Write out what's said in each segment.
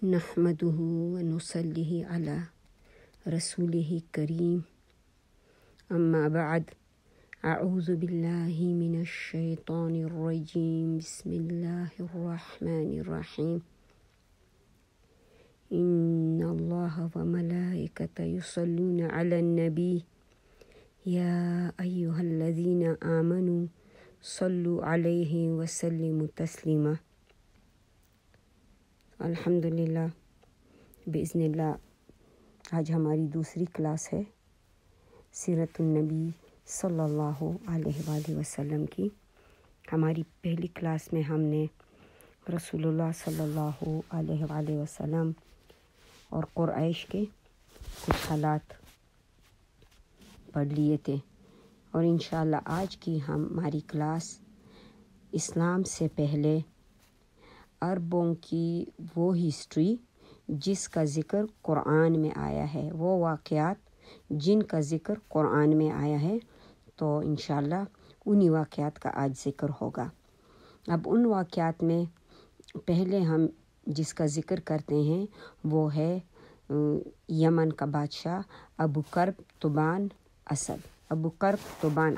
نحمده ونصلي على رسوله الكريم أما بعد أعوذ بالله من الشيطان الرجيم بسم الله الرحمن الرحيم إن الله وملائكته يصلون على النبي يا أيها الذين آمنوا صلوا عليه وسلموا تسليما الحمدللہ بإذن اللہ آج ہماری دوسری کلاس ہے سیرت النبی صلی اللہ علیہ وآلہ وسلم کی۔ ہماری پہلی کلاس میں ہم نے رسول اللہ صلی اللہ علیہ وآلہ وسلم اور قریش کے کچھ حالات پڑھ لیے تھے، اور انشاءاللہ آج کی ہماری کلاس اسلام سے پہلے عربوں کی وہ ہسٹری جس کا ذکر قرآن میں آیا ہے، وہ واقعات جن کا ذکر قرآن میں آیا ہے، تو انشاءاللہ انہی واقعات کا آج ذکر ہوگا۔ اب ان واقعات میں پہلے ہم جس کا ذکر کرتے ہیں وہ ہے یمن کا بادشاہ ابو کرب طبان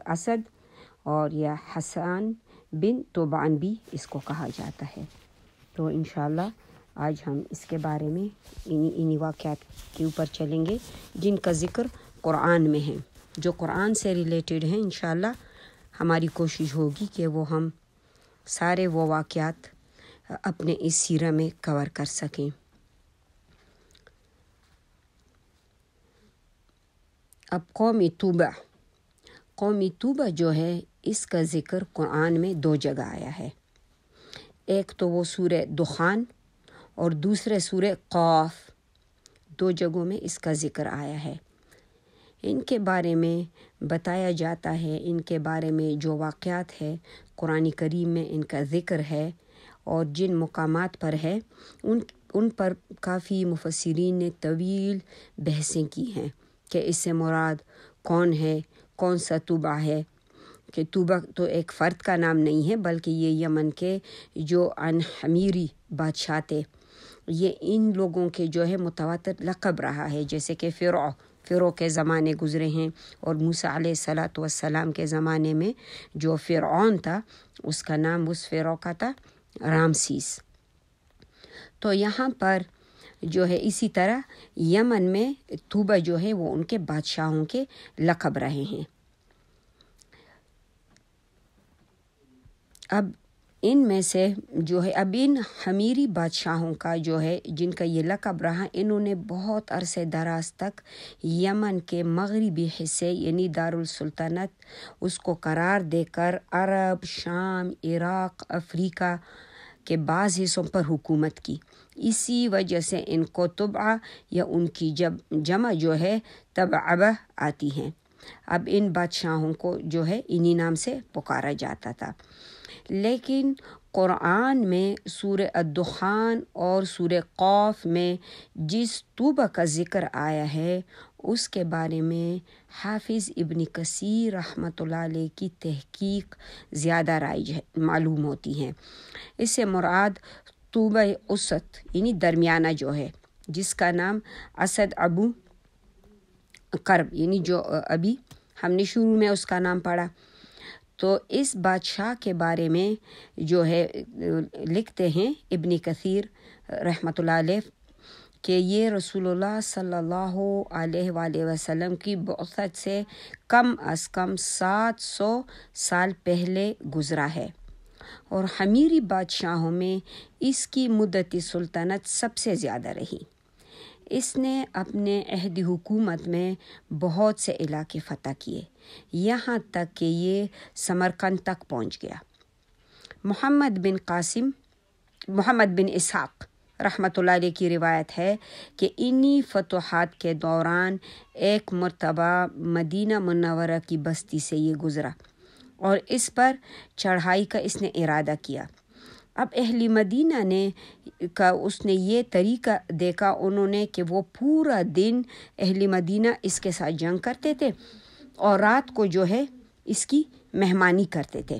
اسد اور یا حسان بن طبان بھی اس کو کہا جاتا ہے۔ تو انشاءاللہ آج ہم اس کے بارے میں انہی واقعات کے اوپر چلیں گے جن کا ذکر قرآن میں ہے، جو قرآن سے ریلیٹڈ ہیں۔ انشاءاللہ ہماری کوشش ہوگی کہ وہ ہم سارے وہ واقعات اپنے اس سیرہ میں کور کر سکیں۔ اب قومی توبہ جو ہے اس کا ذکر قرآن میں دو جگہ آیا ہے، ایک تو وہ سورہ دخان اور دوسرے سورہ قاف، دو جگہوں میں اس کا ذکر آیا ہے۔ ان کے بارے میں بتایا جاتا ہے، ان کے بارے میں جو واقعات ہے قرآن کریم میں ان کا ذکر ہے، اور جن مقامات پر ہے ان پر کافی مفسرین نے طویل بحثیں کی ہیں کہ اس سے مراد کون ہے، کون سا توبہ ہے، کہ توبہ تو ایک فرد کا نام نہیں ہے بلکہ یہ یمن کے جو حمیری بادشاہ تھے، یہ ان لوگوں کے جو ہے متواتر لقب رہا ہے، جیسے کہ فرعون کے زمانے گزرے ہیں، اور موسیٰ علیہ السلام کے زمانے میں جو فرعون تھا اس کا نام اس فرعون کا تھا رامسیس۔ تو یہاں پر جو ہے اسی طرح یمن میں توبہ جو ہے وہ ان کے بادشاہوں کے لقب رہے ہیں۔ اب ان میں سے جو ہے ان حمیری بادشاہوں کا جو ہے جن کا یہ لقب رہا، انہوں نے بہت عرصے دراز تک یمن کے مغربی حصے یعنی دارالسلطنت اس کو قرار دے کر عرب، شام، عراق، افریقہ کے بعض حصوں پر حکومت کی۔ اسی وجہ سے ان کو تبع یا ان کی جمع جو ہے تبعبہ آتی ہیں۔ اب ان بادشاہوں کو جو ہے انہی نام سے پکارا جاتا تھا، لیکن قرآن میں سورہ الدخان اور سورہ قاف میں جس توبہ کا ذکر آیا ہے اس کے بارے میں حافظ ابن کثیر رحمۃ اللہ علیہ کی تحقیق زیادہ رائج معلوم ہوتی ہیں۔ اس سے مراد توبہ اوسط یعنی درمیانہ جو ہے، جس کا نام اسد ابو کرب یعنی جو ابھی ہم نے شروع میں اس کا نام پڑھا، تو اس بادشاہ کے بارے میں جو ہے لکھتے ہیں ابن کثیر رحمۃ اللہ علیہ کہ یہ رسول اللہ صلی اللہ علیہ وآلہ وسلم کی بعثت سے کم از کم 700 سال پہلے گزرا ہے، اور حمیری بادشاہوں میں اس کی مدت سلطنت سب سے زیادہ رہی۔ اس نے اپنے عہد حکومت میں بہت سے علاقے فتح کیے، یہاں تک کہ یہ سمرقند تک پہنچ گیا۔ محمد بن اسحاق رحمۃ اللہ علیہ کی روایت ہے کہ انہی فتوحات کے دوران ایک مرتبہ مدینہ منورہ کی بستی سے یہ گزرا اور اس پر چڑھائی کا اس نے ارادہ کیا۔ اب اہل مدینہ اس نے یہ طریقہ دیکھا انہوں نے کہ وہ پورا دن اہل مدینہ اس کے ساتھ جنگ کرتے تھے اور رات کو جو ہے اس کی مہمانی کرتے تھے۔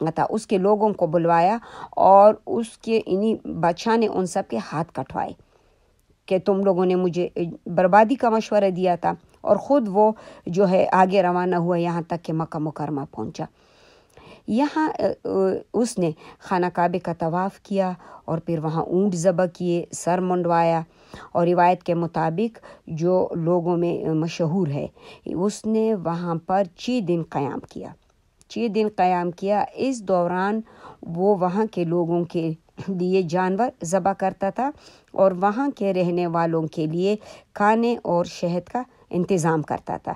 تھا، اس کے لوگوں کو بلوایا اور اس کے بادشاہ نے ان سب کے ہاتھ کٹوائے کہ تم لوگوں نے مجھے بربادی کا مشورہ دیا تھا، اور خود وہ جو ہے آگے روانہ ہوا یہاں تک کہ مکہ مکرمہ پہنچا۔ یہاں اس نے خانہ کعبے کا طواف کیا اور پھر وہاں اونٹ ذبح کیے، سر منڈوایا، اور روایت کے مطابق جو لوگوں میں مشہور ہے، اس نے وہاں پر 6 دن قیام کیا۔ 6 دن قیام کیا۔ اس دوران وہ وہاں کے لوگوں کے لیے جانور ذبح کرتا تھا اور وہاں کے رہنے والوں کے لیے کھانے اور شہد کا انتظام کرتا تھا۔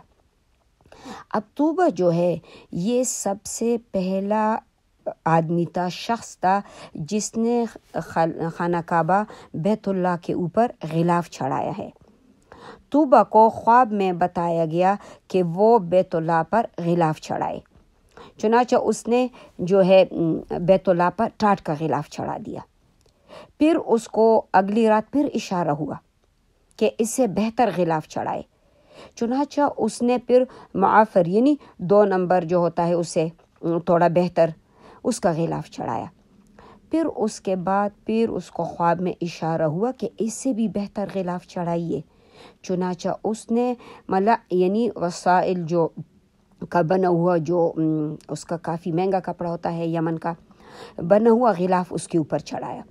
اب طوبہ جو ہے یہ سب سے پہلا آدمی تھا، شخص تھا جس نے خانہ کعبہ بیت اللہ کے اوپر غلاف چڑھایا ہے۔ طوبہ کو خواب میں بتایا گیا کہ وہ بیت اللہ پر غلاف چڑھائے، چنانچہ اس نے جو ہے بیت اللہ پر ٹاٹ کا غلاف چڑھا دیا۔ پھر اس کو اگلی رات پھر اشارہ ہوا کہ اس سے بہتر غلاف چڑھائے، چنانچہ اس نے پھر معافر 2 نمبر جو ہوتا ہے اسے تھوڑا بہتر اس کا غلاف چڑھایا۔ پھر اس کے بعد پھر اس کو خواب میں اشارہ ہوا کہ اس سے بھی بہتر غلاف چڑھائیے، چنانچہ اس نے وسائل جو کا بنا ہوا، جو اس کا کافی مہنگا کپڑا ہوتا ہے یمن کا، بنا ہوا غلاف اس کے اوپر چڑھایا۔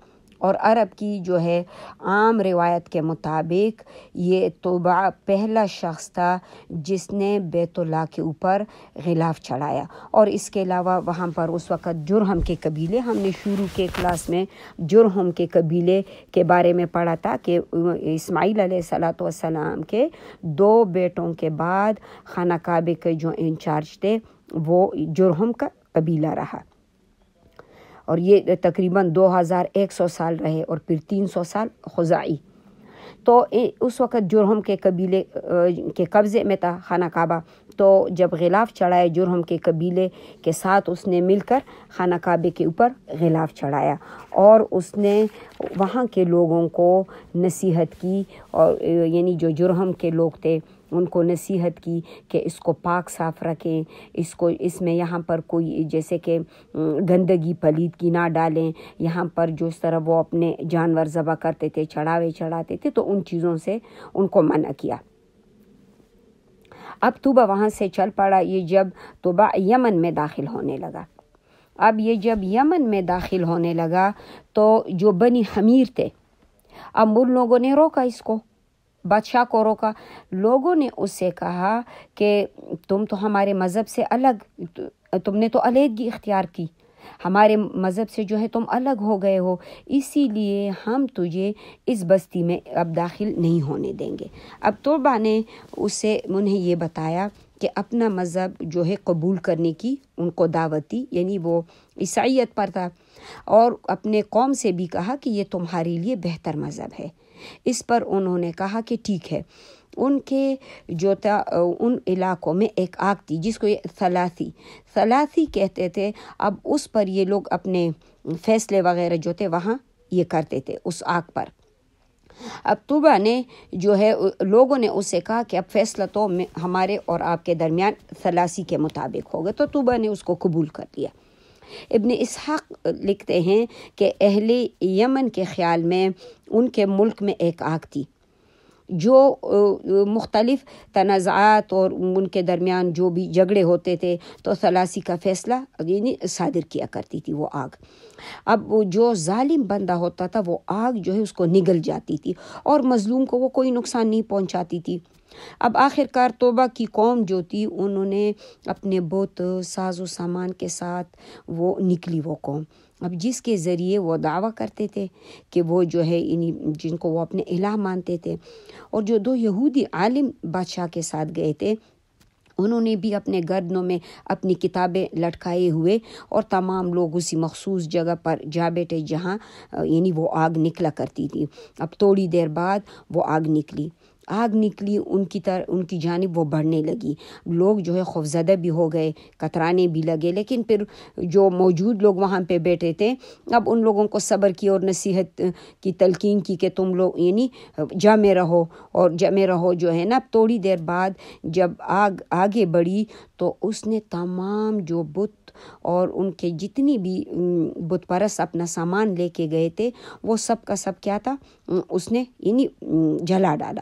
اور عرب کی جو ہے عام روایت کے مطابق یہ طوبہ پہلا شخص تھا جس نے بیت اللہ کے اوپر غلاف چڑھایا۔ اور اس کے علاوہ وہاں پر اس وقت جرہم کے قبیلے، ہم نے شروع کے کلاس میں جرہم کے قبیلے کے بارے میں پڑھا تھا کہ اسماعیل علیہ السلام کے 2 بیٹوں کے بعد خانہ کعبے کے جو انچارج تھے وہ جرہم کا قبیلہ رہا، اور یہ تقریباً 2100 سال رہے، اور پھر 300 سال خزاعی۔ تو اس وقت جرہم کے قبیلے کے قبضے میں تھا خانہ کعبہ، تو جب غلاف چڑھایا جرہم کے قبیلے کے ساتھ اس نے مل کر خانہ کعبے کے اوپر غلاف چڑھایا، اور اس نے وہاں کے لوگوں کو نصیحت کی، اور جو جرہم کے لوگ تھے ان کو نصیحت کی کہ اس کو پاک صاف رکھیں، اس میں یہاں پر کوئی جیسے کہ گندگی پلیدگی نہ ڈالیں، یہاں پر جو اس طرح وہ اپنے جانور ذبح کرتے تھے، چڑھاتے تھے، تو ان چیزوں سے ان کو منع کیا۔ اب طوبہ وہاں سے چل پڑا۔ یہ جب طوبہ یمن میں داخل ہونے لگا، جب یمن میں داخل ہونے لگا تو جو بنی حمیر تھے، اب ان لوگوں نے روکا، اس کو بادشاہ کو روکا۔ لوگوں نے اس سے کہا کہ تم تو ہمارے مذہب سے الگ، تم نے تو علیحدگی اختیار کی، ہمارے مذہب سے جو ہے تم الگ ہو گئے ہو، اسی لیے ہم تجھے اس بستی میں اب داخل نہیں ہونے دیں گے۔ اب طوبہ نے انہیں یہ بتایا کہ اپنا مذہب جو ہے قبول کرنے کی ان کو دعوت دی، وہ عیسائیت پر تھا، اور اپنے قوم سے بھی کہا کہ یہ تمہارے لیے بہتر مذہب ہے۔ اس پر انہوں نے کہا کہ ٹھیک ہے۔ ان کے جو تھا ان علاقوں میں ایک آگ تھی جس کو یہ ثلاثی کہتے تھے، اب اس پر یہ لوگ اپنے فیصلے وغیرہ جو تھے وہاں یہ کرتے تھے اس آگ پر۔ اب طوبہ نے جو ہے لوگوں نے اس سے کہا کہ اب فیصلہ تو ہمارے اور آپ کے درمیان ثلاثی کے مطابق ہوگا، تو طوبہ نے اس کو قبول کر لیا۔ ابن اسحاق لکھتے ہیں کہ اہل یمن کے خیال میں ان کے ملک میں ایک آگ تھی جو مختلف تنازعات اور ان کے درمیان جو بھی جھگڑے ہوتے تھے تو ثلاثی کا فیصلہ صادر کیا کرتی تھی وہ آگ۔ اب جو ظالم بندہ ہوتا تھا وہ آگ جو ہے اس کو نگل جاتی تھی اور مظلوم کو وہ کوئی نقصان نہیں پہنچاتی تھی۔ اب آخرکار طوبہ کی قوم جو تھی انہوں نے اپنے بت ساز و سامان کے ساتھ وہ نکلی وہ قوم، اب جس کے ذریعے وہ دعویٰ کرتے تھے کہ وہ جو ہے جن کو وہ اپنے الہ مانتے تھے، اور جو 2 یہودی عالم بادشاہ کے ساتھ گئے تھے انہوں نے بھی اپنے گردنوں میں اپنی کتابیں لٹکائے ہوئے، اور تمام لوگ اسی مخصوص جگہ پر جا بیٹھے جہاں وہ آگ نکلا کرتی تھی۔ اب تھوڑی دیر بعد وہ آگ نکلی۔ آگ نکلی ان کی جانب، وہ بڑھنے لگی. لوگ جو ہے خوفزدہ بھی ہو گئے، کترانے بھی لگے. لیکن پھر جو موجود لوگ وہاں پہ بیٹھے تھے، اب ان لوگوں کو صبر کی اور نصیحت کی تلقین کی کہ تم لوگ یعنی جمے رہو اور جمے رہو جو ہے نا. تھوڑی دیر بعد جب آگ آگے بڑھی تو اس نے تمام جو بت اور ان کے جتنی بھی بت پرست اپنا سامان لے کے گئے تھے، وہ سب کا سب کیا تھا، اس نے یعنی جلا ڈالا.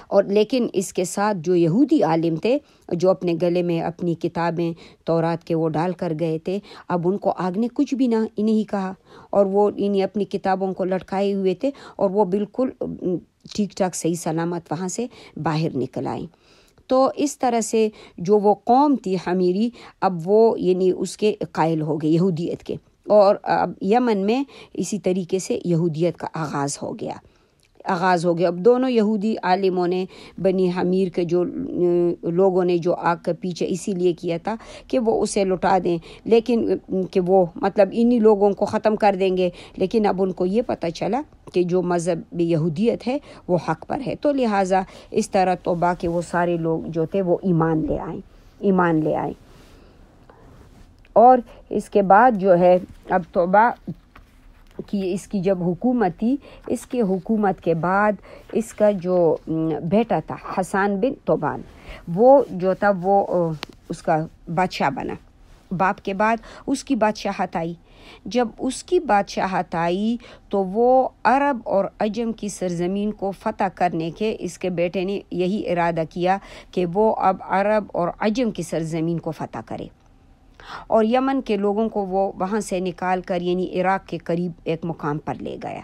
اور لیکن اس کے ساتھ جو یہودی عالم تھے، جو اپنے گلے میں اپنی کتابیں تورات کے وہ ڈال کر گئے تھے، اب ان کو آگ نے کچھ بھی نہیں کہا، اور وہ انہیں اپنی کتابوں کو لٹکائے ہوئے تھے، اور وہ بالکل ٹھیک ٹھاک صحیح سلامت وہاں سے باہر نکل آئیں. تو اس طرح سے جو وہ قوم تھی حمیری، اب وہ یعنی اس کے قائل ہو گئے یہودیت کے. اور اب یمن میں اسی طریقے سے یہودیت کا آغاز ہو گیا. اب دونوں یہودی عالموں نے بنی حمیر کے جو لوگوں نے جو آگ کا پیچھے اسی لیے کیا تھا کہ وہ اسے لٹا دیں، لیکن کہ وہ مطلب انہی لوگوں کو ختم کر دیں گے. لیکن اب ان کو یہ پتہ چلا کہ جو مذہب یہودیت ہے وہ حق پر ہے. تو لہٰذا اس طرح توبہ کے وہ سارے لوگ جو تھے وہ ایمان لے آئیں. اور اس کے بعد جو ہے اب توبہ کی اس کی جب حکومت تھی، اس کے حکومت کے بعد اس کا جو بیٹا تھا حسان بن توبان، وہ جو تھا وہ اس کا بادشاہ بنا. باپ کے بعد اس کی بادشاہت آئی. جب اس کی بادشاہت آئی تو وہ عرب اور عجم کی سرزمین کو فتح کرنے کے اس کے بیٹے نے یہی ارادہ کیا کہ وہ اب عرب اور عجم کی سرزمین کو فتح کرے، اور یمن کے لوگوں کو وہ وہاں سے نکال کر یعنی عراق کے قریب ایک مقام پر لے گیا.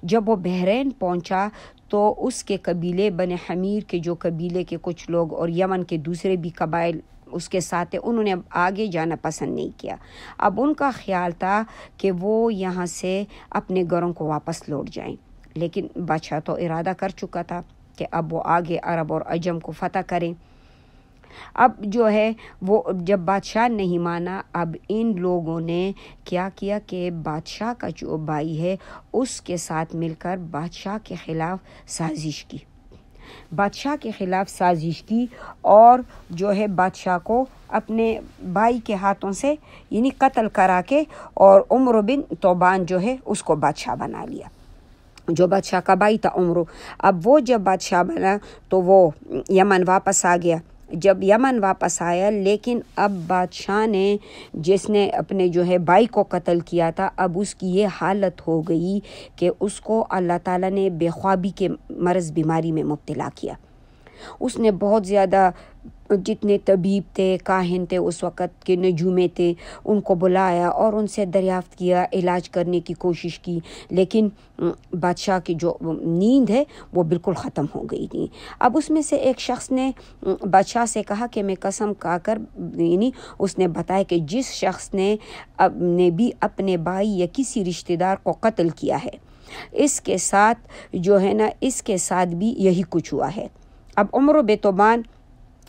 جب وہ بحرین پہنچا تو اس کے قبیلے بن حمیر کے جو قبیلے کے کچھ لوگ اور یمن کے دوسرے بھی قبائل اس کے ساتھ تھے، انہوں نے اب آگے جانا پسند نہیں کیا. اب ان کا خیال تھا کہ وہ یہاں سے اپنے گھروں کو واپس لوٹ جائیں. لیکن بادشاہ تو ارادہ کر چکا تھا کہ اب وہ آگے عرب اور عجم کو فتح کریں. اب جو ہے وہ جب بادشاہ نہیں مانا، اب ان لوگوں نے کیا کیا کہ بادشاہ کا جو بھائی ہے اس کے ساتھ مل کر بادشاہ کے خلاف سازش کی اور جو ہے بادشاہ کو اپنے بھائی کے ہاتھوں سے یعنی قتل کرا کے اور عمرو بن توبان جو ہے اس کو بادشاہ بنا لیا، جو بادشاہ کا بھائی تھا عمرو. اب وہ جب بادشاہ بنا تو وہ یمن واپس آ گیا. جب یمن واپس آیا، لیکن اب بادشاہ نے جس نے اپنے جو ہے بھائی کو قتل کیا تھا، اب اس کی یہ حالت ہو گئی کہ اس کو اللہ تعالیٰ نے بے خوابی کے مرض بیماری میں مبتلا کیا. اس نے بہت زیادہ جتنے طبیب تھے، کاہن تھے، اس وقت کے نجومی تھے، ان کو بلایا اور ان سے دریافت کیا، علاج کرنے کی کوشش کی، لیکن بادشاہ کی جو نیند ہے وہ بالکل ختم ہو گئی تھی. اب اس میں سے ایک شخص نے بادشاہ سے کہا کہ میں قسم کھا کر یعنی اس نے بتایا کہ جس شخص نے بھی اپنے بھائی یا کسی رشتہ دار کو قتل کیا ہے، اس کے ساتھ جو ہے نا اس کے ساتھ بھی یہی کچھ ہوا ہے. اب عمرو بن توبان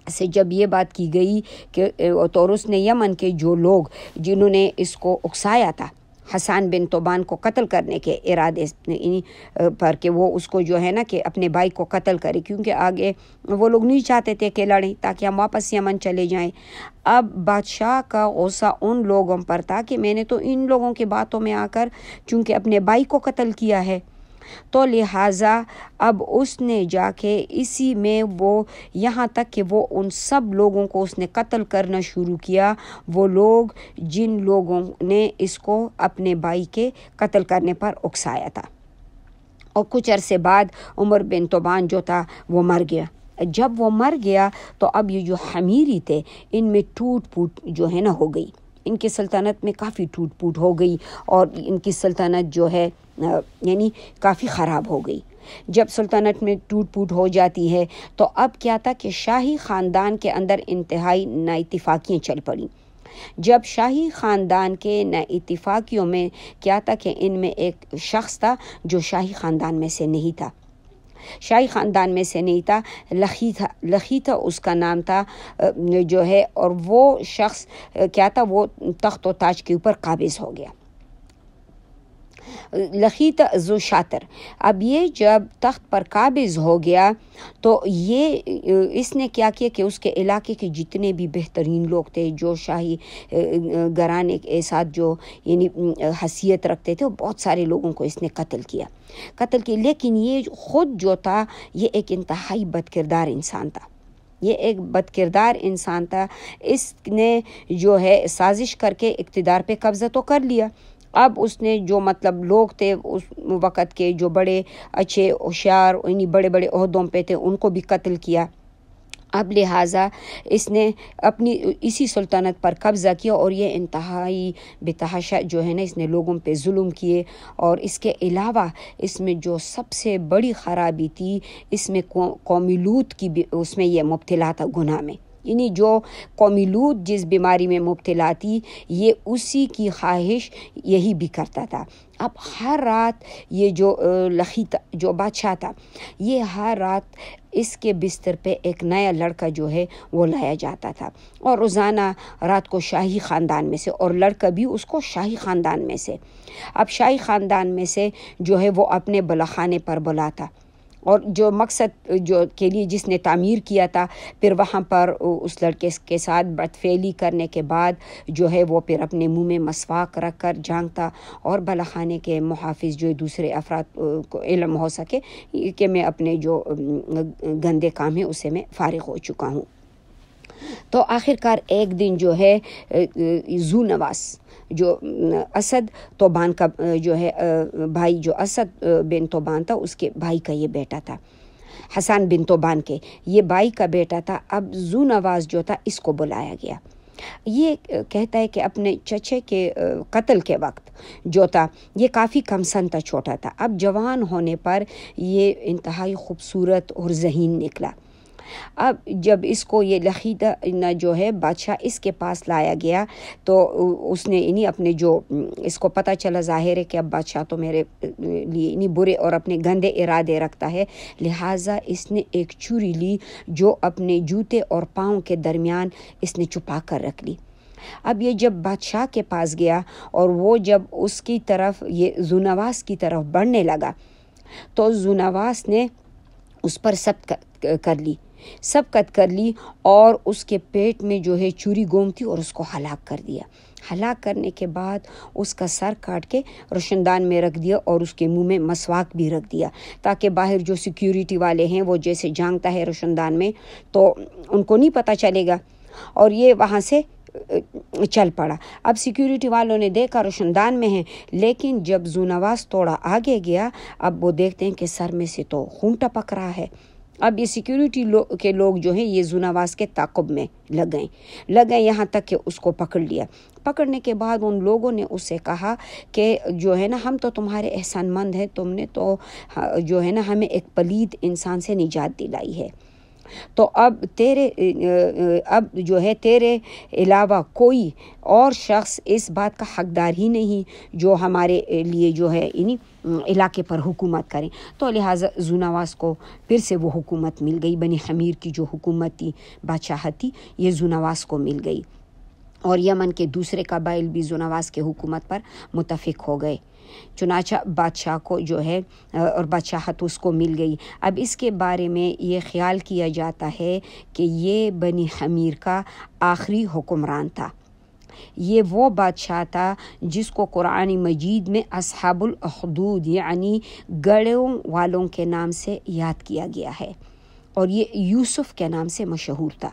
سے جب یہ بات کی گئی کہ تو اس نے یمن کے جو لوگ جنہوں نے اس کو اکسایا تھا حسان بن توبان کو قتل کرنے کے ارادے پر کہ وہ اس کو جو ہے نا کہ اپنے بھائی کو قتل کرے، کیونکہ آگے وہ لوگ نہیں چاہتے تھے کہ لڑیں تاکہ ہم واپس یمن چلے جائیں. اب بادشاہ کا غصہ ان لوگوں پر تھا کہ میں نے تو ان لوگوں کی باتوں میں آ کر چونکہ اپنے بھائی کو قتل کیا ہے، تو لہٰذا اب اس نے جا کے اسی میں وہ یہاں تک کہ وہ ان سب لوگوں کو اس نے قتل کرنا شروع کیا، وہ لوگ جن لوگوں نے اس کو اپنے بھائی کے قتل کرنے پر اکسایا تھا. اور کچھ عرصے بعد عمر بن توبان جو تھا وہ مر گیا. جب وہ مر گیا تو اب یہ جو حمیری تھے ان میں ٹوٹ پوٹ جو ہے نا ہو گئی، ان کی سلطنت میں کافی ٹوٹ پوٹ ہو گئی اور ان کی سلطنت جو ہے یعنی کافی خراب ہو گئی. جب سلطنت میں ٹوٹ پوٹ ہو جاتی ہے تو اب کیا تھا کہ شاہی خاندان کے اندر انتہائی نااتفاقیاں چل پڑیں. جب شاہی خاندان کے نااتفاقیوں میں کیا تھا کہ ان میں ایک شخص تھا جو شاہی خاندان میں سے نہیں تھا، لخیتھا اس کا نام تھا جو ہے، اور وہ شخص کیا تھا، وہ تخت و تاج کے اوپر قابض ہو گیا. لخیت ذو شاطر، اب یہ جب تخت پر قابض ہو گیا تو یہ اس نے کیا کیا کہ اس کے علاقے کے جتنے بھی بہترین لوگ تھے جو شاہی گھرانے کے ساتھ جو یعنی حیثیت رکھتے تھے، وہ بہت سارے لوگوں کو اس نے قتل کیا، لیکن یہ خود جو تھا یہ ایک انتہائی بد کردار انسان تھا، یہ ایک بد کردار انسان تھا۔ اس نے جو ہے سازش کر کے اقتدار پہ قبضہ تو کر لیا۔ اب اس نے جو مطلب لوگ تھے اس وقت کے جو بڑے اچھے ہوشیار انہیں بڑے بڑے عہدوں پہ تھے ان کو بھی قتل کیا۔ اب لہٰذا اس نے اپنی اسی سلطنت پر قبضہ کیا اور یہ انتہائی بتحاشا جو ہے نا اس نے لوگوں پہ ظلم کیے۔ اور اس کے علاوہ اس میں جو سب سے بڑی خرابی تھی، اس میں قومی لوٹ کی بھی اس میں یہ مبتلا تھا گناہ میں، یعنی جو قومی لوٹ جس بیماری میں مبتلا تھی یہ اسی کی خواہش یہی بھی کرتا تھا۔ اب ہر رات یہ جو لخیت جو بادشاہ تھا، یہ ہر رات اس کے بستر پہ ایک نیا لڑکا جو ہے وہ لایا جاتا تھا، اور روزانہ رات کو شاہی خاندان میں سے، اور لڑکا بھی اس کو شاہی خاندان میں سے، اب شاہی خاندان میں سے جو ہے وہ اپنے بلاخانے پر بلاتا، اور جو مقصد جو کے لیے جس نے تعمیر کیا تھا، پھر وہاں پر اس لڑکے کے ساتھ بدفعلی کرنے کے بعد جو ہے وہ پھر اپنے منہ میں مسواک رکھ کر جھانکتا، اور بالاخانے کے محافظ جو دوسرے افراد کو علم ہو سکے کہ میں اپنے جو گندے کام ہیں اسے میں فارغ ہو چکا ہوں۔ تو آخرکار ایک دن جو ہے ذو نواس جو اسد توبان کا جو ہے بھائی، جو اسد بن توبان تھا اس کے بھائی کا یہ بیٹا تھا، حسن بن توبان کے یہ بھائی کا بیٹا تھا۔ اب ذو نواس جو تھا اس کو بلایا گیا، یہ کہتا ہے کہ اپنے چچے کے قتل کے وقت جو تھا یہ کافی کم سن تھا، چھوٹا تھا، اب جوان ہونے پر یہ انتہائی خوبصورت اور ذہین نکلا۔ اب جب اس کو یہ لخیدہ جو ہے بادشاہ اس کے پاس لایا گیا تو اس نے انہیں اپنے جو اس کو پتہ چلا ظاہر ہے کہ اب بادشاہ تو میرے لیے انہیں برے اور اپنے گندے ارادے رکھتا ہے، لہٰذا اس نے ایک چوری لی جو اپنے جوتے اور پاؤں کے درمیان اس نے چھپا کر رکھ لی۔ اب یہ جب بادشاہ کے پاس گیا اور وہ جب اس کی طرف یہ ذو نواس کی طرف بڑھنے لگا تو ذو نواس نے اس پر سبقت کر لی اور اس کے پیٹ میں جو ہے چوری گم تھی اور اس کو ہلاک کر دیا۔ ہلاک کرنے کے بعد اس کا سر کاٹ کے روشندان میں رکھ دیا اور اس کے منہ میں مسواک بھی رکھ دیا، تاکہ باہر جو سیکیورٹی والے ہیں وہ جیسے جھانکتا ہے روشندان میں تو ان کو نہیں پتہ چلے گا، اور یہ وہاں سے چل پڑا۔ اب سیکیورٹی والوں نے دیکھا روشندان میں ہیں، لیکن جب ذو نواس تھوڑا آگے گیا اب وہ دیکھتے ہیں کہ سر میں سے تو خون ٹپک رہا ہے۔ اب یہ سیکیورٹی کے لوگ جو ہیں یہ ذو نواس کے تعاقب میں لگ گئے یہاں تک کہ اس کو پکڑ لیا۔ پکڑنے کے بعد ان لوگوں نے اس سے کہا کہ جو ہے نا ہم تو تمہارے احسان مند ہیں، تم نے تو جو ہے نا ہمیں ایک پلید انسان سے نجات دلائی ہے، تو اب جو ہے تیرے علاوہ کوئی اور شخص اس بات کا حقدار ہی نہیں جو ہمارے لیے جو ہے علاقے پر حکومت کریں۔ تو لہٰذا ذو نواس کو پھر سے وہ حکومت مل گئی، بنی حمیر کی جو حکومت تھی، بادشاہت تھی، یہ ذو نواس کو مل گئی، اور یمن کے دوسرے قبائل بھی ذو نواس کے حکومت پر متفق ہو گئے۔ چنانچہ بادشاہ کو جو ہے اور بادشاہت اس کو مل گئی۔ اب اس کے بارے میں یہ خیال کیا جاتا ہے کہ یہ بنی حمیر کا آخری حکمران تھا، یہ وہ بادشاہ تھا جس کو قرآن مجید میں اصحاب الاخدود یعنی گڑھوں والوں کے نام سے یاد کیا گیا ہے، اور یہ یوسف کے نام سے مشہور تھا۔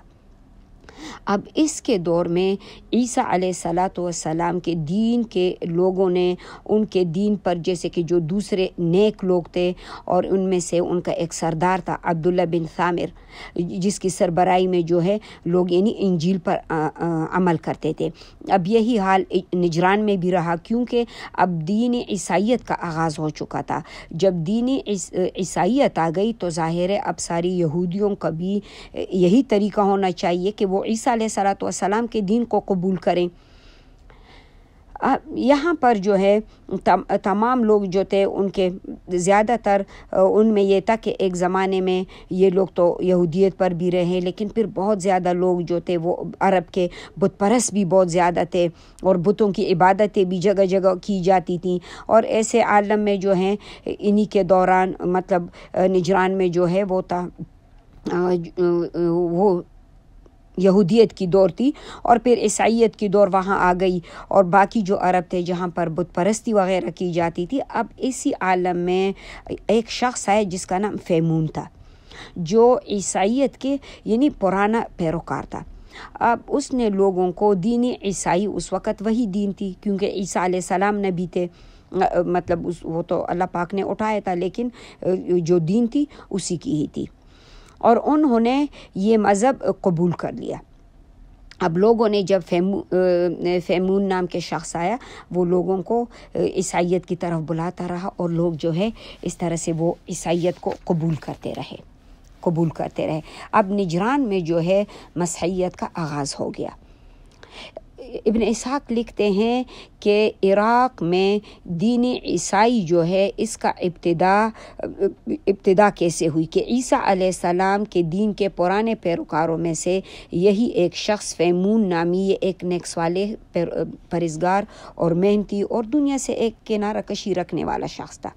اب اس کے دور میں عیسیٰ علیہ السلام کے دین کے لوگوں نے ان کے دین پر، جیسے کہ جو دوسرے نیک لوگ تھے، اور ان میں سے ان کا ایک سردار تھا عبداللہ بن ثامر، جس کی سربراہی میں جو ہے لوگ یعنی انجیل پر عمل کرتے تھے۔ اب یہی حال نجران میں بھی رہا، کیونکہ اب دین عیسائیت کا آغاز ہو چکا تھا۔ جب دین عیسائیت آ گئی تو ظاہر ہے اب ساری یہودیوں کا بھی یہی طریقہ ہونا چاہیے کہ وہ عیسیٰ علیہ السلام کے دین کو قبول کریں۔ یہاں پر جو ہے تمام لوگ جو تھے ان کے زیادہ تر ان میں یہ تھا کہ ایک زمانے میں یہ لوگ تو یہودیت پر بھی رہے، لیکن پھر بہت زیادہ لوگ جو تھے وہ عرب کے بت پرست بھی بہت زیادہ تھے، اور بتوں کی عبادتیں بھی جگہ جگہ کی جاتی تھیں. اور ایسے عالم میں جو ہیں انہی کے دوران مطلب نجران میں جو ہے وہ تھا وہ یہودیت کی دور تھی، اور پھر عیسائیت کی دور وہاں آ گئی، اور باقی جو عرب تھے جہاں پر بت پرستی وغیرہ کی جاتی تھی. اب اسی عالم میں ایک شخص ہے جس کا نام فیمون تھا، جو عیسائیت کے یعنی پرانا پیروکار تھا. اب اس نے لوگوں کو دین عیسائی، اس وقت وہی دین تھی کیونکہ عیسیٰ علیہ السلام نبی تھے، مطلب وہ تو اللہ پاک نے اٹھایا تھا، لیکن جو دین تھی اسی کی ہی تھی، اور انہوں نے یہ مذہب قبول کر لیا. اب لوگوں نے جب فیمون نام کے شخص آیا، وہ لوگوں کو عیسائیت کی طرف بلاتا رہا، اور لوگ جو ہے اس طرح سے وہ عیسائیت کو قبول کرتے رہے. اب نجران میں جو ہے مسیحیت کا آغاز ہو گیا. ابن اسحاق لکھتے ہیں کہ عراق میں دین عیسائی جو ہے اس کا ابتدا کیسے ہوئی کہ عیسیٰ علیہ السلام کے دین کے پرانے پیروکاروں میں سے یہی ایک شخص فیمون نامی ایک نیکس والے پرہیزگار اور محنتی اور دنیا سے ایک کنارہ کشی رکھنے والا شخص تھا.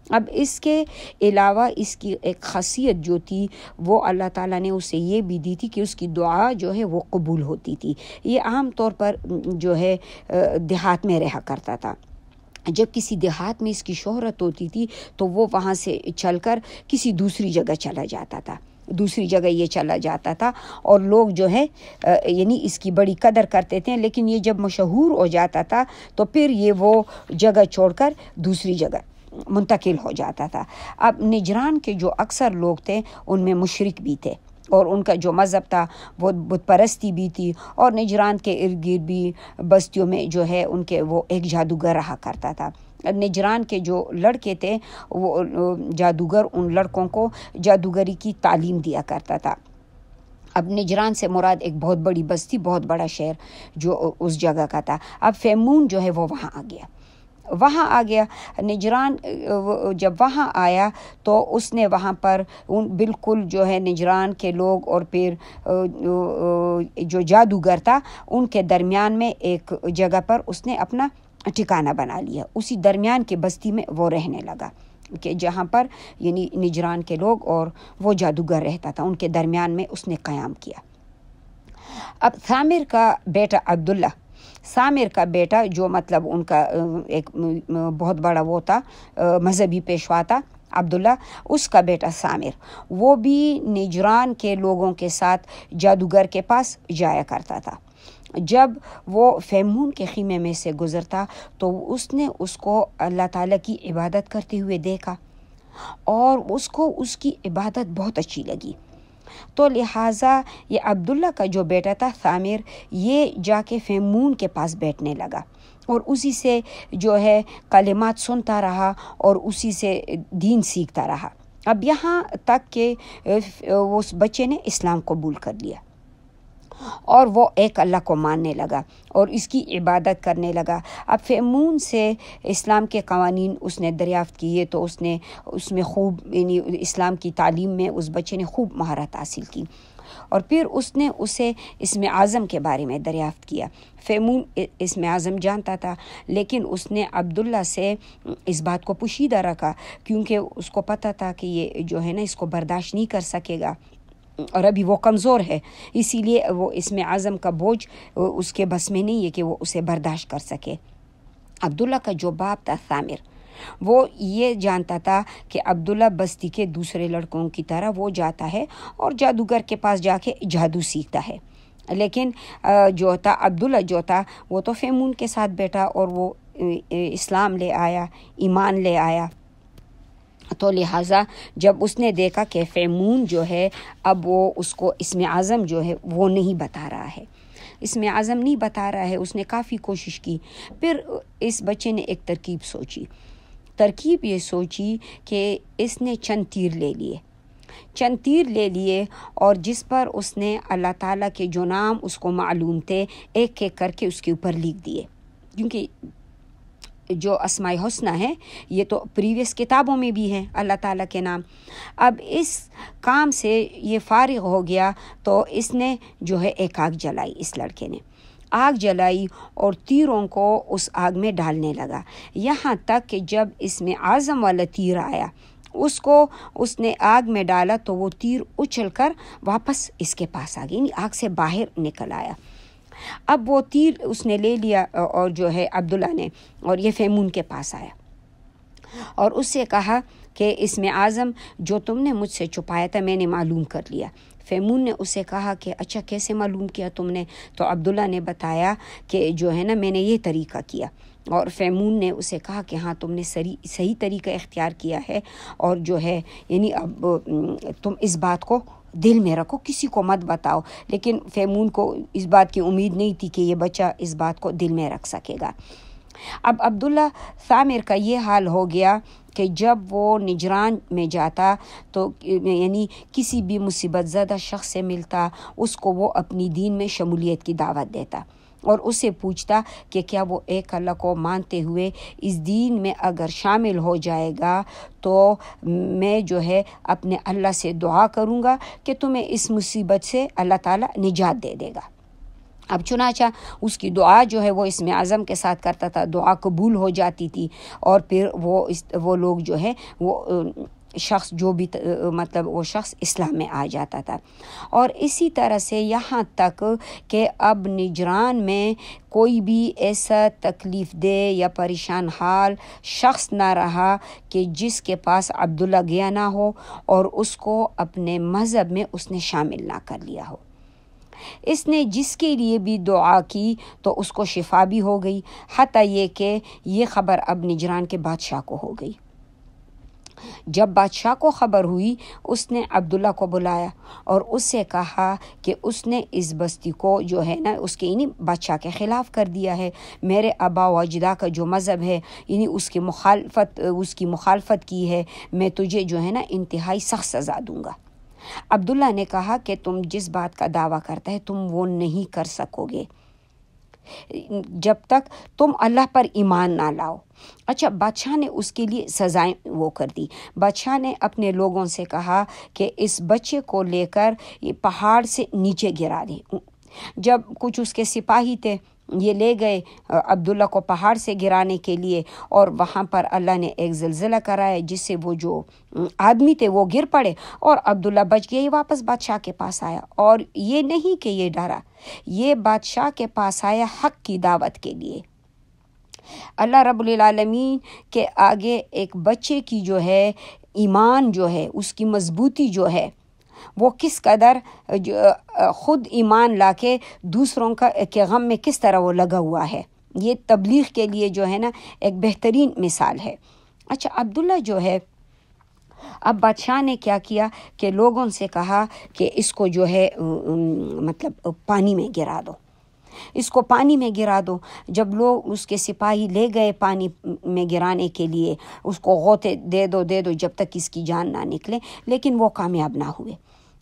اب اس کے علاوہ اس کی ایک خاصیت جو تھی وہ اللہ تعالیٰ نے اسے یہ بھی دی تھی کہ اس کی دعا جو ہے وہ قبول ہوتی تھی. یہ عام طور پر جو ہے دیہات میں رہا کرتا تھا. جب کسی دیہات میں اس کی شہرت ہوتی تھی تو وہ وہاں سے چل کر کسی دوسری جگہ چلا جاتا تھا اور لوگ جو ہے یعنی اس کی بڑی قدر کرتے تھے. لیکن یہ جب مشہور ہو جاتا تھا تو پھر یہ وہ جگہ چھوڑ کر دوسری جگہ منتقل ہو جاتا تھا. اب نجران کے جو اکثر لوگ تھے ان میں مشرک بھی تھے، اور ان کا جو مذہب تھا وہ بت پرستی بھی تھی، اور نجران کے ارد گرد بھی بستیوں میں جو ہے ان کے وہ ایک جادوگر رہا کرتا تھا. نجران کے جو لڑکے تھے وہ جادوگر ان لڑکوں کو جادوگری کی تعلیم دیا کرتا تھا. اب نجران سے مراد ایک بہت بڑی بستی، بہت بڑا شہر جو اس جگہ کا تھا. اب فیمون جو ہے وہ وہاں آ گیا. نجران جب وہاں آیا تو اس نے وہاں پر بالکل جو ہے نجران کے لوگ اور پھر جو جادوگر تھا ان کے درمیان میں ایک جگہ پر اس نے اپنا ٹھکانہ بنا لیا. اسی درمیان کے بستی میں وہ رہنے لگا کہ جہاں پر یعنی نجران کے لوگ اور وہ جادوگر رہتا تھا، ان کے درمیان میں اس نے قیام کیا. اب ثامر کا بیٹا جو مطلب ان کا ایک بہت بڑا وہ تھا مذہبی پیشوا تھا عبداللہ، اس کا بیٹا ثامر وہ بھی نجران کے لوگوں کے ساتھ جادوگر کے پاس جایا کرتا تھا. جب وہ فیمون کے خیمے میں سے گزرتا تو اس نے اس کو اللہ تعالیٰ کی عبادت کرتے ہوئے دیکھا، اور اس کو اس کی عبادت بہت اچھی لگی. تو لہٰذا یہ عبداللہ کا جو بیٹا تھا ثامر، یہ جا کے فیمون کے پاس بیٹھنے لگا اور اسی سے جو ہے کلمات سنتا رہا اور اسی سے دین سیکھتا رہا. اب یہاں تک کہ اس بچے نے اسلام قبول کر لیا اور وہ ایک اللہ کو ماننے لگا اور اس کی عبادت کرنے لگا. اب فیمون سے اسلام کے قوانین اس نے دریافت کیے تو اس میں خوب یعنی اسلام کی تعلیم میں اس بچے نے خوب مہارت حاصل کی، اور پھر اس نے اسے اسم اعظم کے بارے میں دریافت کیا. فیمون اسم اعظم جانتا تھا، لیکن اس نے عبداللہ سے اس بات کو پوشیدہ رکھا کیونکہ اس کو پتہ تھا کہ یہ جو ہے نا اس کو برداشت نہیں کر سکے گا اور ابھی وہ کمزور ہے، اسی لیے وہ اسم اعظم کا بوجھ اس کے بس میں نہیں ہے کہ وہ اسے برداشت کر سکے. عبداللہ کا جو باپ تھا ثامر، وہ یہ جانتا تھا کہ عبداللہ بستی کے دوسرے لڑکوں کی طرح وہ جاتا ہے اور جادوگر کے پاس جا کے جادو سیکھتا ہے. لیکن جو تھا عبداللہ جو تھا وہ تو فیمون کے ساتھ بیٹھا اور وہ اسلام لے آیا، ایمان لے آیا. تو لہٰذا جب اس نے دیکھا کہ فیمون جو ہے اب وہ اس کو اسم اعظم جو ہے وہ نہیں بتا رہا ہے، اس نے کافی کوشش کی. پھر اس بچے نے ایک ترکیب یہ سوچی کہ اس نے چند تیر لے لیے اور جس پر اس نے اللہ تعالیٰ کے جو نام اس کو معلوم تھے ایک ایک کر کے اس کے اوپر لکھ دیے. کیونکہ جو اسماء حسنہ ہے یہ تو پریویس کتابوں میں بھی ہے اللہ تعالیٰ کے نام. اب اس کام سے یہ فارغ ہو گیا تو اس نے جو ہے ایک آگ جلائی. اس لڑکے نے آگ جلائی اور تیروں کو اس آگ میں ڈالنے لگا، یہاں تک کہ جب اس میں اعظم والا تیر آیا اس کو اس نے آگ میں ڈالا تو وہ تیر اچھل کر واپس اس کے پاس آ گئی، یعنی آگ سے باہر نکل آیا. اب وہ تیر اس نے لے لیا اور جو ہے عبداللہ نے، اور یہ فیمون کے پاس آیا اور اس سے کہا کہ اس میں اعظم جو تم نے مجھ سے چھپایا تھا میں نے معلوم کر لیا. فیمون نے اسے کہا کہ اچھا کیسے معلوم کیا تم نے؟ تو عبداللہ نے بتایا کہ جو ہے نا میں نے یہ طریقہ کیا. اور فیمون نے اسے کہا کہ ہاں تم نے صحیح طریقہ اختیار کیا ہے، اور جو ہے یعنی اب تم اس بات کو دل میں رکھو، کسی کو مت بتاؤ. لیکن فیمون کو اس بات کی امید نہیں تھی کہ یہ بچہ اس بات کو دل میں رکھ سکے گا. اب عبداللہ ثامر کا یہ حال ہو گیا کہ جب وہ نجران میں جاتا تو یعنی کسی بھی مصیبت زدہ شخص سے ملتا، اس کو وہ اپنی دین میں شمولیت کی دعوت دیتا اور اس سے پوچھتا کہ کیا وہ ایک اللہ کو مانتے ہوئے اس دین میں اگر شامل ہو جائے گا تو میں جو ہے اپنے اللہ سے دعا کروں گا کہ تمہیں اس مصیبت سے اللہ تعالیٰ نجات دے دے گا. اب چنانچہ اس کی دعا جو ہے وہ اس میں اعظم کے ساتھ کرتا تھا، دعا قبول ہو جاتی تھی اور پھر وہ لوگ جو ہے وہ شخص جو بھی مطلب وہ شخص اسلام میں آ جاتا تھا. اور اسی طرح سے یہاں تک کہ اب نجران میں کوئی بھی ایسا تکلیف دہ یا پریشان حال شخص نہ رہا کہ جس کے پاس عبداللہ گیا نہ ہو اور اس کو اپنے مذہب میں اس نے شامل نہ کر لیا ہو. اس نے جس کے لیے بھی دعا کی تو اس کو شفا بھی ہو گئی، حتیٰ یہ کہ یہ خبر اب نجران کے بادشاہ کو ہو گئی. جب بادشاہ کو خبر ہوئی اس نے عبداللہ کو بلایا اور اس سے کہا کہ اس نے اس بستی کو جو ہے نا اس کے یعنی بادشاہ کے خلاف کر دیا ہے، میرے آبا و اجداد کا جو مذہب ہے یعنی اس کی مخالفت کی ہے، میں تجھے جو ہے نا انتہائی سخت سزا دوں گا. عبداللہ نے کہا کہ تم جس بات کا دعویٰ کرتا ہے تم وہ نہیں کر سکو گے جب تک تم اللہ پر ایمان نہ لاؤ. اچھا بادشاہ نے اس کے لیے سزائیں وہ کر دی. بادشاہ نے اپنے لوگوں سے کہا کہ اس بچے کو لے کر یہ پہاڑ سے نیچے گرا دیں. جب کچھ اس کے سپاہی تھے یہ لے گئے عبداللہ کو پہاڑ سے گرانے کے لیے، اور وہاں پر اللہ نے ایک زلزلہ کرایا جس سے وہ جو آدمی تھے وہ گر پڑے اور عبداللہ بچ گیا. یہ واپس بادشاہ کے پاس آیا اور یہ نہیں کہ یہ ڈرا، یہ بادشاہ کے پاس آیا حق کی دعوت کے لیے. اللہ رب العالمین کے آگے ایک بچے کی جو ہے ایمان جو ہے اس کی مضبوطی جو ہے وہ کس قدر خود ایمان لا کے دوسروں کے غم میں کس طرح وہ لگا ہوا ہے، یہ تبلیغ کے لیے جو ہے نا ایک بہترین مثال ہے. اچھا عبداللہ جو ہے اب بادشاہ نے کیا کیا کہ لوگوں سے کہا کہ اس کو جو ہے مطلب پانی میں گرا دو، اس کو پانی میں گرا دو. جب لوگ اس کے سپاہی لے گئے پانی میں گرانے کے لیے اس کو غوطے دے دو جب تک اس کی جان نہ نکلے، لیکن وہ کامیاب نہ ہوئے.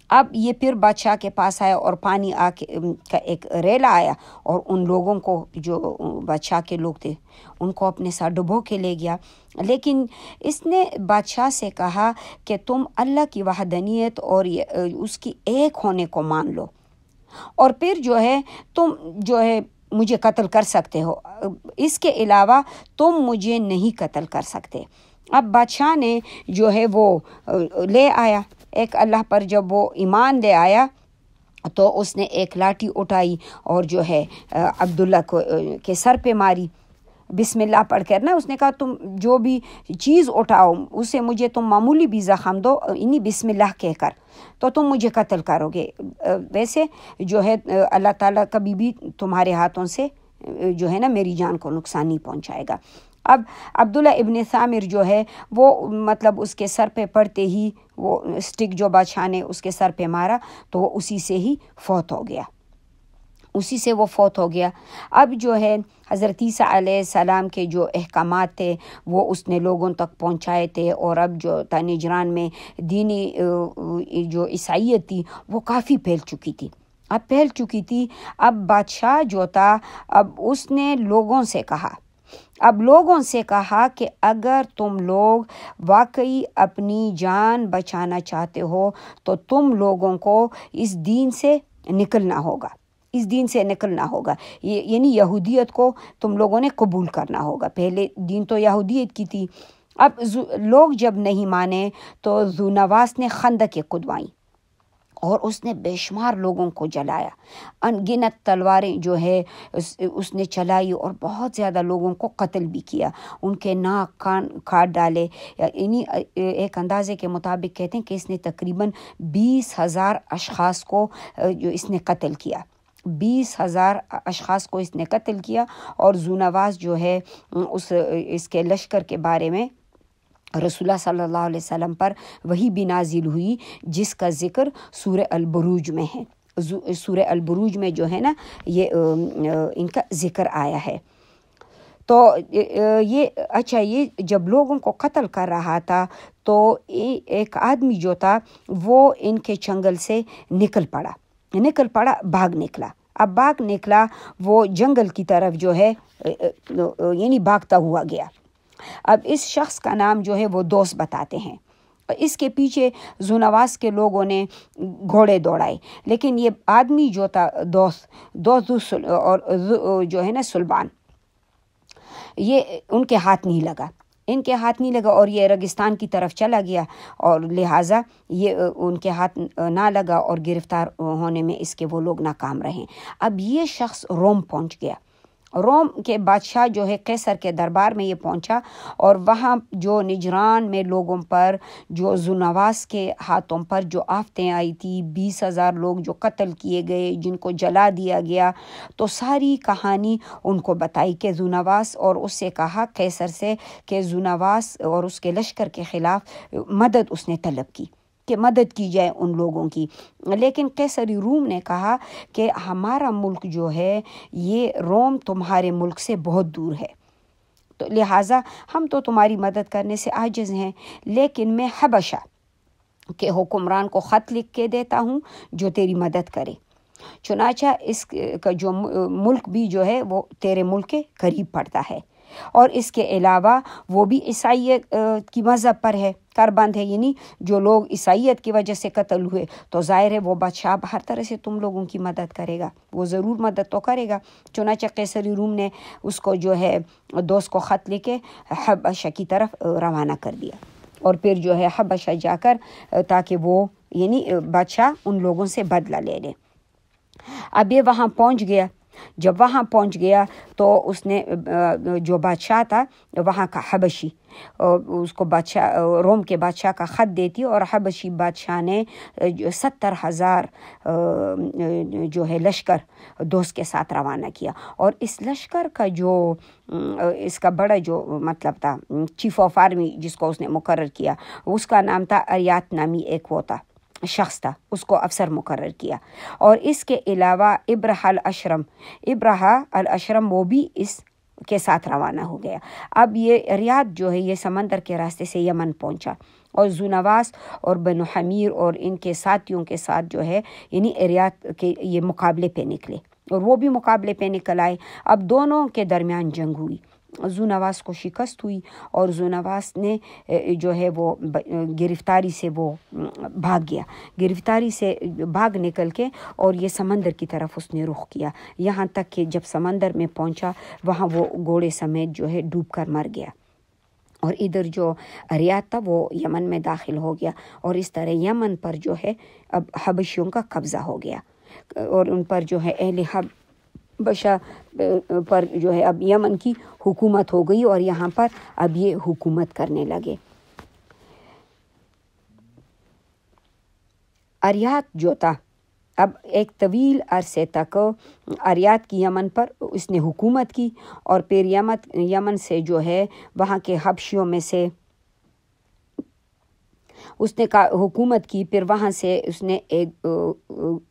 اب یہ پھر بادشاہ کے پاس آیا اور پانی آ کے کا ایک ریلا آیا اور ان لوگوں کو جو بادشاہ کے لوگ تھے ان کو اپنے ساتھ ڈبو کے لے گیا. لیکن اس نے بادشاہ سے کہا کہ تم اللہ کی وحدانیت اور اس کی ایک ہونے کو مان لو اور پھر جو ہے تم جو ہے مجھے قتل کر سکتے ہو، اس کے علاوہ تم مجھے نہیں قتل کر سکتے. اب بادشاہ نے جو ہے وہ لے آیا ایک اللہ پر، جب وہ ایمان لے آیا تو اس نے ایک لاٹھی اٹھائی اور جو ہے عبداللہ کو کے سر پہ ماری بسم اللہ پڑھ کر نا. اس نے کہا تم جو بھی چیز اٹھاؤ اسے مجھے تم معمولی بھی زخم دو انہی بسم اللہ کہہ کر تو تم مجھے قتل کرو گے، ویسے جو ہے اللہ تعالیٰ کبھی بھی تمہارے ہاتھوں سے جو ہے نا میری جان کو نقصان نہیں پہنچائے گا. اب عبداللہ ابن ثامر جو ہے وہ مطلب اس کے سر پہ پڑتے ہی وہ سٹک جو بادشاہ نے اس کے سر پہ مارا تو وہ اسی سے ہی فوت ہو گیا. اب جو ہے حضرت عیسیٰ علیہ السلام کے جو احکامات تھے وہ اس نے لوگوں تک پہنچائے تھے، اور اب جو نجران میں دینی جو عیسائیت تھی وہ کافی پھیل چکی تھی. اب پھیل چکی تھی۔ اب بادشاہ جو تھا اب اس نے لوگوں سے کہا کہ اگر تم لوگ واقعی اپنی جان بچانا چاہتے ہو تو تم لوگوں کو اس دین سے نکلنا ہوگا، یعنی یہودیت کو تم لوگوں نے قبول کرنا ہوگا۔ پہلے دین تو یہودیت کی تھی۔ اب لوگ جب نہیں مانے تو ذونواس نے خندقیں کھدوائیں اور اس نے بے شمار لوگوں کو جلایا، ان گنت تلواریں جو ہے اس نے چلائی اور بہت زیادہ لوگوں کو قتل بھی کیا، ان کے ناک کان کاٹ ڈالے۔ یعنی ایک اندازے کے مطابق کہتے ہیں کہ اس نے تقریباً 20,000 اشخاص کو جو اس نے قتل کیا، 20,000 اشخاص کو اس نے قتل کیا۔ اور ذونواس جو ہے اس کے لشکر کے بارے میں رسول اللہ صلی اللہ علیہ وسلم پر وحی بھی نازل ہوئی، جس کا ذکر سورہ البروج میں ہے۔ سورہ البروج میں جو ہے نا یہ ان کا ذکر آیا ہے۔ تو یہ جب لوگوں کو قتل کر رہا تھا تو ایک آدمی جو تھا وہ ان کے چنگل سے نکل پڑا، بھاگ نکلا وہ جنگل کی طرف جو ہے یعنی بھاگتا ہوا گیا۔ اب اس شخص کا نام جو ہے وہ دوست بتاتے ہیں۔ اس کے پیچھے ذونواس کے لوگوں نے گھوڑے دوڑائے، لیکن یہ آدمی جو تھا دوست اور جو ہے نا سلبان، یہ ان کے ہاتھ نہیں لگا اور یہ ریگستان کی طرف چلا گیا، اور لہٰذا یہ ان کے ہاتھ نہ لگا اور گرفتار ہونے میں اس کے وہ لوگ ناکام رہے۔ اب یہ شخص روم پہنچ گیا، روم کے بادشاہ جو ہے قیصر کے دربار میں یہ پہنچا، اور وہاں جو نجران میں لوگوں پر جو ذونواس کے ہاتھوں پر جو آفتیں آئی تھی، 20,000 لوگ جو قتل کیے گئے، جن کو جلا دیا گیا، تو ساری کہانی ان کو بتائی کہ ذونواس، اور اس سے کہا قیصر سے کہ ذونواس اور اس کے لشکر کے خلاف مدد اس نے طلب کی کہ مدد کی جائے ان لوگوں کی، لیکن قیصری روم نے کہا کہ ہمارا ملک جو ہے یہ روم تمہارے ملک سے بہت دور ہے، تو لہٰذا ہم تو تمہاری مدد کرنے سے عاجز ہیں، لیکن میں حبشہ کے حکمران کو خط لکھ کے دیتا ہوں جو تیری مدد کرے۔ چنانچہ اس کا جو ملک بھی جو ہے وہ تیرے ملک کے قریب پڑتا ہے، اور اس کے علاوہ وہ بھی عیسائیت کی مذہب پر ہے، کربند ہے، یعنی جو لوگ عیسائیت کی وجہ سے قتل ہوئے، تو ظاہر ہے وہ بادشاہ ہر طرح سے تم لوگوں کی مدد کرے گا، وہ ضرور مدد تو کرے گا۔ چنانچہ قیصری روم نے اس کو جو ہے دوست کو خط لے کے حبشہ کی طرف روانہ کر دیا، اور پھر جو ہے حبشہ جا کر تاکہ وہ یعنی بادشاہ ان لوگوں سے بدلہ لے لے۔ اب یہ وہاں پہنچ گیا۔ جب وہاں پہنچ گیا تو اس نے جو بادشاہ تھا وہاں کا حبشی اس کو بادشاہ روم کے بادشاہ کا خط دیتی، اور حبشی بادشاہ نے 70,000 جو ہے لشکر دوست کے ساتھ روانہ کیا، اور اس لشکر کا جو اس کا بڑا جو مطلب تھا چیف آف آرمی جس کو اس نے مقرر کیا، اس کا نام تھا اریات نامی ایک وہ تھا شخص تھا، اس کو افسر مقرر کیا، اور اس کے علاوہ ابرہہ الاشرم وہ بھی اس کے ساتھ روانہ ہو گیا۔ اب یہ ریاض جو ہے یہ سمندر کے راستے سے یمن پہنچا، اور ذونواس اور بنو حمیر اور ان کے ساتھیوں کے ساتھ جو ہے یعنی ریاض کے یہ مقابلے پہ نکلے، اور وہ بھی مقابلے پہ نکل آئے۔ اب دونوں کے درمیان جنگ ہوئی، ذونواس کو شکست ہوئی، اور ذونواس نے جو ہے وہ گرفتاری سے وہ بھاگ گیا، گرفتاری سے بھاگ نکل کے اور یہ سمندر کی طرف اس نے رخ کیا، یہاں تک کہ جب سمندر میں پہنچا وہاں وہ گھوڑے سمیت جو ہے ڈوب کر مر گیا، اور ادھر جو ریاض تھا وہ یمن میں داخل ہو گیا، اور اس طرح یمن پر جو ہے اب حبشیوں کا قبضہ ہو گیا، اور ان پر جو ہے اہل حبشہ پر جو ہے اب یمن کی حکومت ہو گئی، اور یہاں پر اب یہ حکومت کرنے لگے۔ اریات جو تھا اب ایک طویل عرصے تک اریات کی یمن پر اس نے حکومت کی، اور پھر یمن سے جو ہے وہاں کے حبشیوں میں سے اس نے حکومت کی. پھر وہاں سے اس نے ایک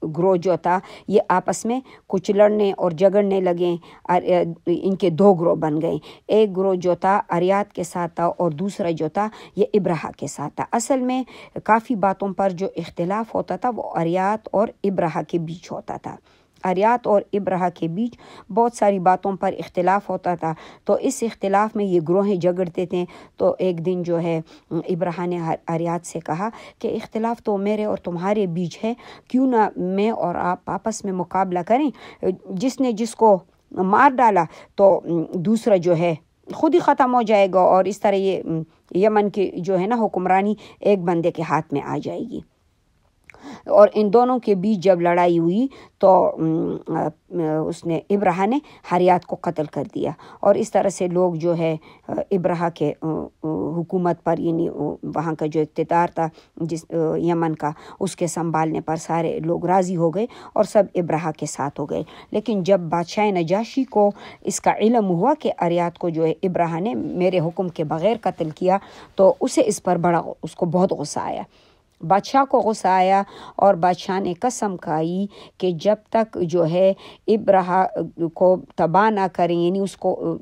گروہ جو تھا یہ آپس میں کچھ لڑنے اور جھگڑنے لگے. ان کے 2 گروہ بن گئے. ایک گروہ جو تھا اریات کے ساتھ تھا اور دوسرا جو تھا یہ ابرہہ کے ساتھ تھا. اصل میں کافی باتوں پر جو اختلاف ہوتا تھا وہ اریات اور ابرہہ کے بیچ ہوتا تھا. اریات اور ابرہہ کے بیچ بہت ساری باتوں پر اختلاف ہوتا تھا. تو اس اختلاف میں یہ گروہیں جھگڑتے تھے. تو ایک دن جو ہے ابرہہ نے اریات سے کہا کہ اختلاف تو میرے اور تمہارے بیچ ہے, کیوں نہ میں اور آپ آپس میں مقابلہ کریں. جس نے جس کو مار ڈالا تو دوسرا جو ہے خود ہی ختم ہو جائے گا, اور اس طرح یہ یمن کی جو ہے نا حکمرانی ایک بندے کے ہاتھ میں آ جائے گی. اور ان دونوں کے بیچ جب لڑائی ہوئی تو اس نے ابرہہ نے اریات کو قتل کر دیا. اور اس طرح سے لوگ جو ہے ابرہہ کے حکومت پر, یعنی وہاں کا جو اقتدار تھا جس یمن کا, اس کے سنبھالنے پر سارے لوگ راضی ہو گئے اور سب ابرہہ کے ساتھ ہو گئے. لیکن جب بادشاہ نجاشی کو اس کا علم ہوا کہ اریات کو جو ہے ابرہہ نے میرے حکم کے بغیر قتل کیا, تو اسے اس پر اس کو بہت غصہ آیا. بادشاہ کو غصہ آیا اور بادشاہ نے قسم کھائی کہ جب تک جو ہے ابرہہ کو تباہ نہ کریں, یعنی اس کو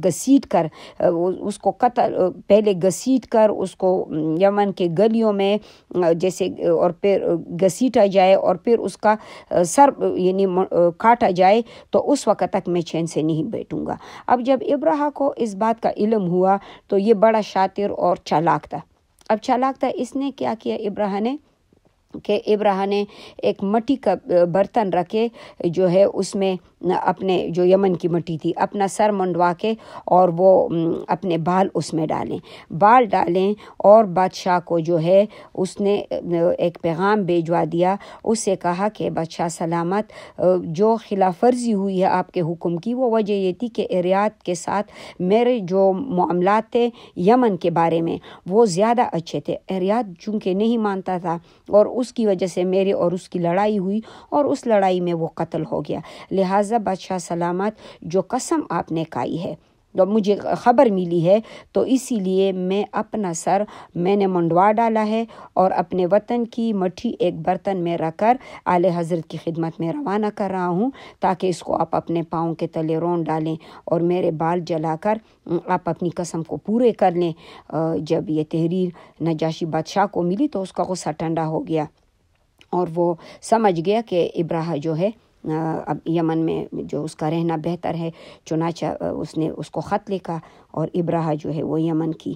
گھسیٹ کر, اس کو پہلے گھسیٹ کر اس کو یمن کے گلیوں میں جیسے, اور پھر گھسیٹا جائے اور پھر اس کا سر یعنی کاٹا جائے, تو اس وقت تک میں چین سے نہیں بیٹھوں گا. اب جب ابرہہ کو اس بات کا علم ہوا تو یہ بڑا شاطر اور چالاک تھا. اب چالاک تھا, اس نے کیا کیا ابرہہ نے ایک مٹی کا برتن رکھے جو ہے اس میں اپنے جو یمن کی مٹی تھی اپنا سر منڈوا کے اور وہ اپنے بال اس میں بال ڈالیں اور بادشاہ کو جو ہے اس نے ایک پیغام بھیجوا دیا. اس سے کہا کہ بادشاہ سلامت, جو خلاف ورزی ہوئی ہے آپ کے حکم کی وہ وجہ یہ تھی کہ اریات کے ساتھ میرے جو معاملات تھے یمن کے بارے میں وہ زیادہ اچھے تھے. اریات چونکہ نہیں مانتا تھا اور اس کی وجہ سے میرے اور اس کی لڑائی ہوئی اور اس لڑائی میں وہ قتل ہو گیا. لہٰذا بادشاہ سلامت, جو قسم آپ نے کھائی ہے, تو مجھے خبر ملی ہے, تو اسی لیے میں اپنا سر میں نے منڈوا ڈالا ہے اور اپنے وطن کی مٹی ایک برتن میں رکھ کر اعلی حضرت کی خدمت میں روانہ کر رہا ہوں, تاکہ اس کو آپ اپنے پاؤں کے تلے رون ڈالیں اور میرے بال جلا کر آپ اپنی قسم کو پورے کر لیں. جب یہ تحریر نجاشی بادشاہ کو ملی تو اس کا غصہ ٹھنڈا ہو گیا اور وہ سمجھ گیا کہ ابرہہ جو ہے اب یمن میں جو اس کا رہنا بہتر ہے. چنانچہ اس نے اس کو خط لکھا اور ابرہہ جو ہے وہ یمن کی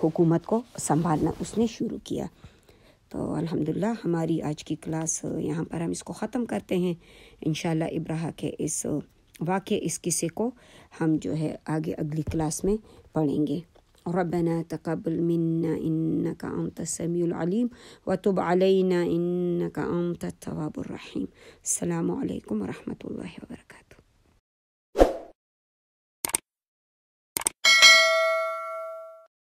حکومت کو سنبھالنا اس نے شروع کیا. تو الحمدللہ ہماری آج کی کلاس یہاں پر ہم اس کو ختم کرتے ہیں. انشاءاللہ ابرہہ کے اس واقعے, اس قصے کو ہم جو ہے آگے اگلی کلاس میں پڑھیں گے. ربنا تقبل منا إنك أنت السميع العليم وتب علينا إنك أنت التواب الرحيم. السلام عليكم ورحمة الله وبركاته.